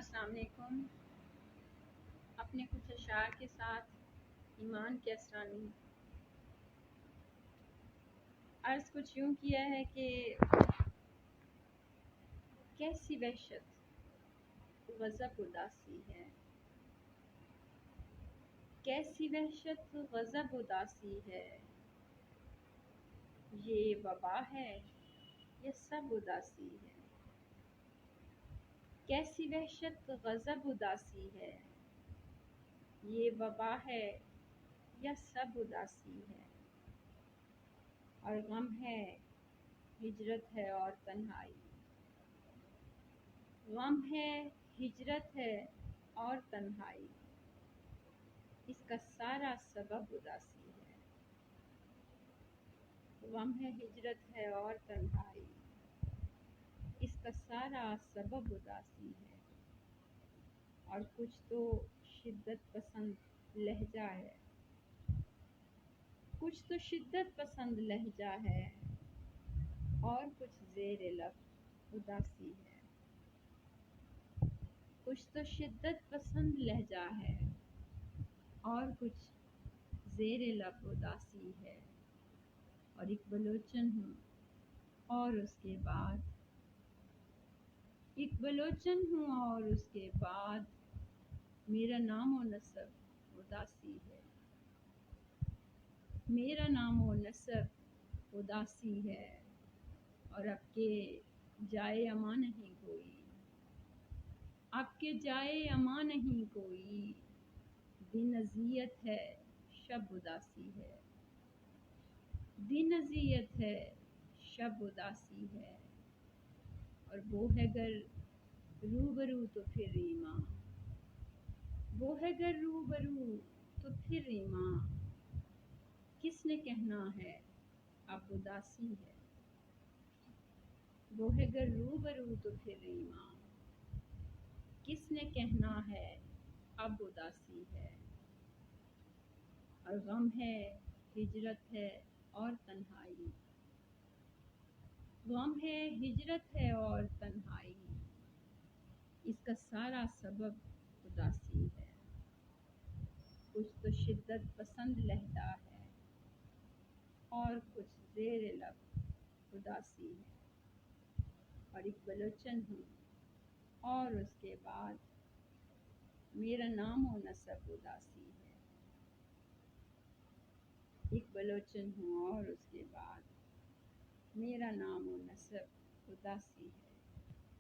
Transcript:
السلام علیکم۔ اپنے کچھ اشعار کے ساتھ ایمان کی اسرانی عرض کچھ یوں کیا ہے کہ کیسی وحشت غضب اداسی ہے، کیسی وحشت غضب اداسی ہے، یہ وبا ہے یہ سب اداسی ہے، کیسی وحشت غضب اداسی ہے، یہ وبا ہے یا سب اداسی ہے، اور غم ہے ہجرت ہے اور تنہائی، غم ہے ہجرت ہے اور تنہائی، اس کا سارا سبب اداسی ہے، غم ہے ہجرت ہے اور تنہائی، اس کا سارا سبب اداسی ہے، اور کچھ تو شدت پسند لہجہ ہے، کچھ تو شدت پسند لہجہ ہے، اور کچھ زیر لب اداسی ہے، کچھ تو شدت پسند لہجہ ہے اور کچھ زیر لب اداسی ہے، اور ایک بلوچن ہوں اور اس کے بعد ایک بلوچن ہوں اور اس کے بعد میرا نام و نسب اداسی ہے، میرا نام و نسب اداسی ہے، اور اب کے جائے امان نہیں کوئی، اب کے جائے امان نہیں کوئی، دن اذیت ہے شب اداسی ہے، دن اذیت ہے شب اداسی ہے، اور وہ ہے گر روبرو تو پھر ایماں، وہ ہے گر روبرو تو پھر ایماں، کس نے کہنا ہے اب اداسی ہے، وہ ہے گر روبرو تو پھر ایماں، کس نے کہنا ہے اب اداسی ہے، اور غم ہے ہجرت ہے اور تنہائی، غم ہے ہجرت ہے اور تنہائی، اس کا سارا سبب اداسی ہے، کچھ تو شدت پسند لہجہ ہے اور کچھ زیر لب اداسی ہے، اور ایک بلوچن ہوں اور اس کے بعد میرا نام و نسب اداسی ہے، ایک بلوچن ہوں اور اس کے بعد میرا نام و نسب اداسی ہے۔